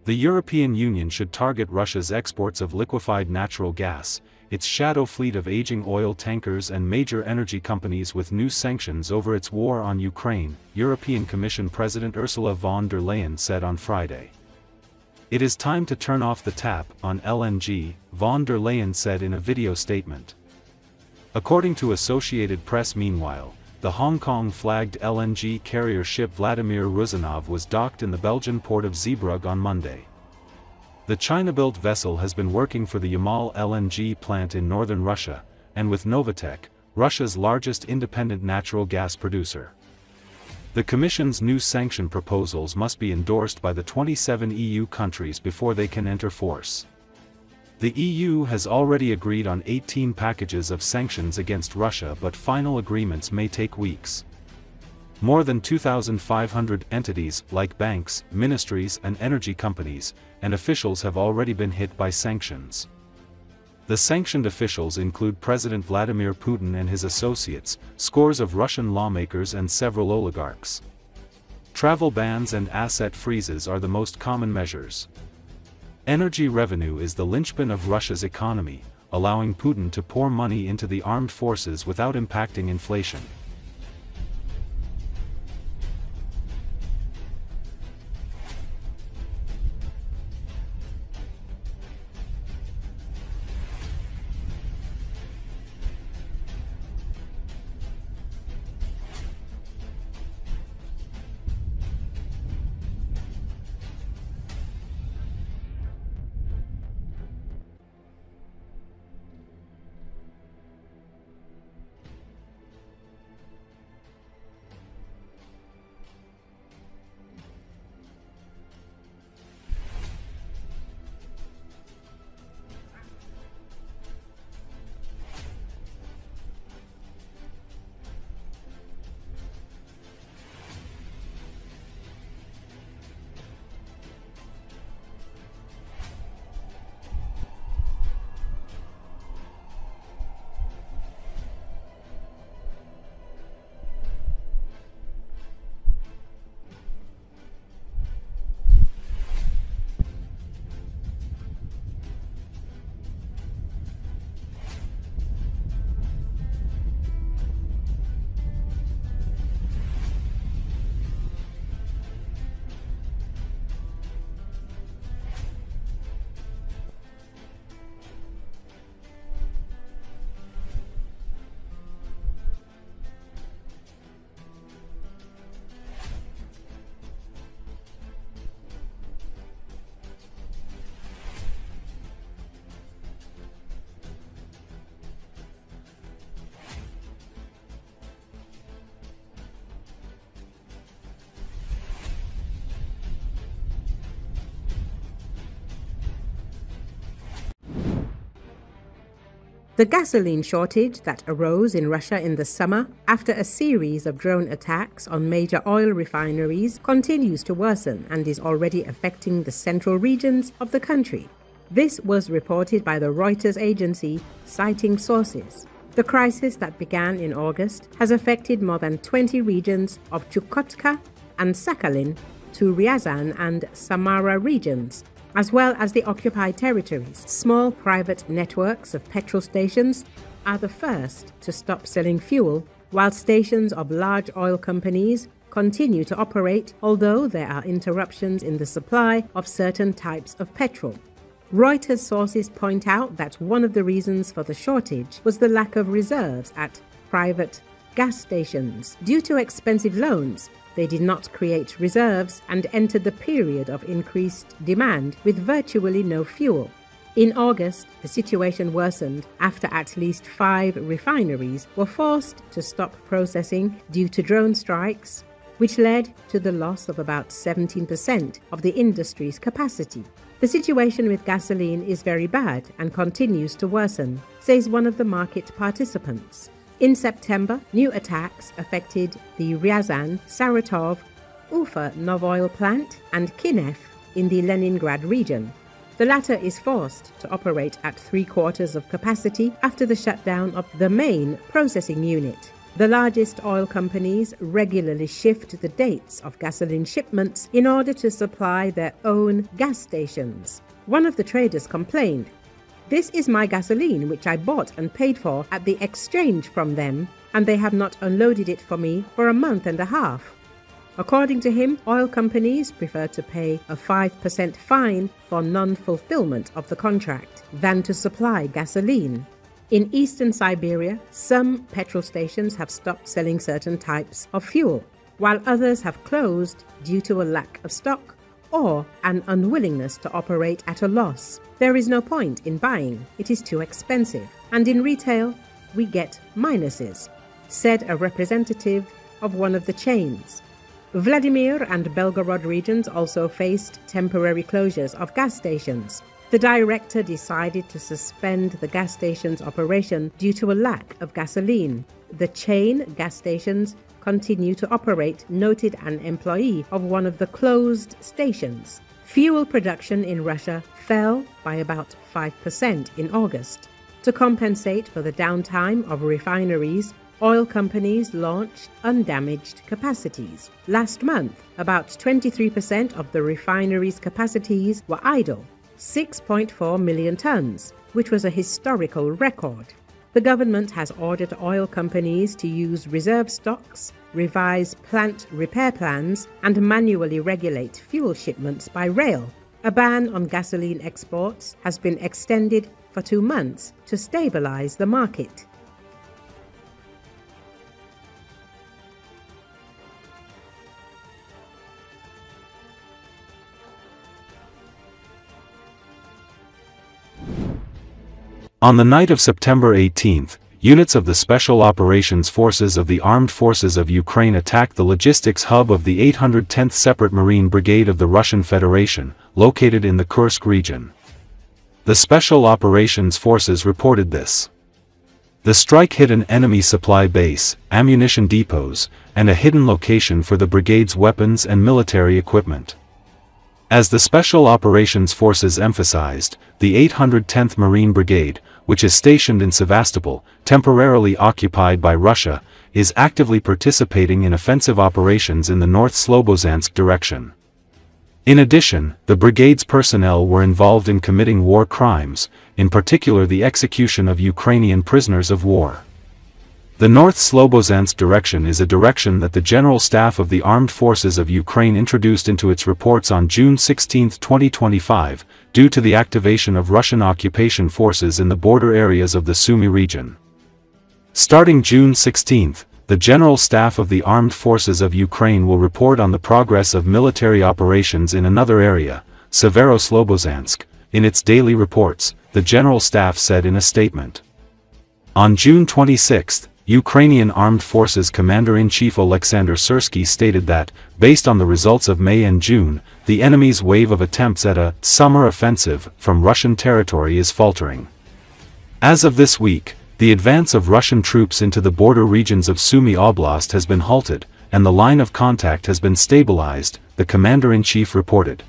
The European Union should target Russia's exports of liquefied natural gas, its shadow fleet of aging oil tankers and major energy companies with new sanctions over its war on Ukraine, European Commission President Ursula von der Leyen said on Friday. It is time to turn off the tap on LNG, von der Leyen said in a video statement. According to Associated Press, meanwhile, the Hong Kong-flagged LNG carrier ship Vladimir Rusanov was docked in the Belgian port of Zeebrugge on Monday. The China-built vessel has been working for the Yamal LNG plant in northern Russia, and with Novatek, Russia's largest independent natural gas producer. The Commission's new sanction proposals must be endorsed by the 27 EU countries before they can enter force. The EU has already agreed on 18 packages of sanctions against Russia, but final agreements may take weeks. More than 2,500 entities, like banks, ministries and energy companies, and officials have already been hit by sanctions. The sanctioned officials include President Vladimir Putin and his associates, scores of Russian lawmakers and several oligarchs. Travel bans and asset freezes are the most common measures. Energy revenue is the linchpin of Russia's economy, allowing Putin to pour money into the armed forces without impacting inflation. The gasoline shortage that arose in Russia in the summer after a series of drone attacks on major oil refineries continues to worsen and is already affecting the central regions of the country. This was reported by the Reuters agency, citing sources. The crisis that began in August has affected more than 20 regions of Chukotka and Sakhalin to Ryazan and Samara regions, as well as the occupied territories. Small private networks of petrol stations are the first to stop selling fuel, while stations of large oil companies continue to operate, although there are interruptions in the supply of certain types of petrol. Reuters sources point out that one of the reasons for the shortage was the lack of reserves at private gas stations. Due to expensive loans, they did not create reserves and entered the period of increased demand with virtually no fuel. In August, the situation worsened after at least 5 refineries were forced to stop processing due to drone strikes, which led to the loss of about 17% of the industry's capacity. The situation with gasoline is very bad and continues to worsen, says one of the market participants. In September, new attacks affected the Ryazan, Saratov, Ufa Novoil plant and Kiev in the Leningrad region. The latter is forced to operate at 3/4 of capacity after the shutdown of the main processing unit. The largest oil companies regularly shift the dates of gasoline shipments in order to supply their own gas stations. One of the traders complained, "This is my gasoline which I bought and paid for at the exchange from them, and they have not unloaded it for me for a month and a half." According to him, oil companies prefer to pay a 5% fine for non-fulfillment of the contract than to supply gasoline. In eastern Siberia, some petrol stations have stopped selling certain types of fuel, while others have closed due to a lack of stock or an unwillingness to operate at a loss. There is no point in buying, it is too expensive, and in retail, we get minuses, said a representative of one of the chains. Vladimir and Belgorod regions also faced temporary closures of gas stations. The director decided to suspend the gas station's operation due to a lack of gasoline. The chain gas stations continue to operate, noted an employee of one of the closed stations. Fuel production in Russia fell by about 5% in August. To compensate for the downtime of refineries, oil companies launched undamaged capacities. Last month, about 23% of the refineries' capacities were idle, 6.4 million tons, which was a historical record. The government has ordered oil companies to use reserve stocks, revise plant repair plans, and manually regulate fuel shipments by rail. A ban on gasoline exports has been extended for 2 months to stabilize the market. On the night of September 18, units of the Special Operations Forces of the Armed Forces of Ukraine attacked the logistics hub of the 810th Separate Marine Brigade of the Russian Federation, located in the Kursk region. The Special Operations Forces reported this. The strike hit an enemy supply base, ammunition depots, and a hidden location for the brigade's weapons and military equipment. As the Special Operations Forces emphasized, the 810th Marine Brigade, which is stationed in Sevastopol, temporarily occupied by Russia, is actively participating in offensive operations in the North Slobozhansk direction. In addition, the brigade's personnel were involved in committing war crimes, in particular the execution of Ukrainian prisoners of war. The North Slobozhansk direction is a direction that the General Staff of the Armed Forces of Ukraine introduced into its reports on June 16, 2025, due to the activation of Russian occupation forces in the border areas of the Sumy region. Starting June 16, the General Staff of the Armed Forces of Ukraine will report on the progress of military operations in another area, Severoslobozhansk, in its daily reports, the General Staff said in a statement. On June 26, Ukrainian Armed Forces Commander-in-Chief Oleksandr Syrsky stated that, based on the results of May and June, the enemy's wave of attempts at a summer offensive from Russian territory is faltering. As of this week, the advance of Russian troops into the border regions of Sumy Oblast has been halted, and the line of contact has been stabilized, the Commander-in-Chief reported.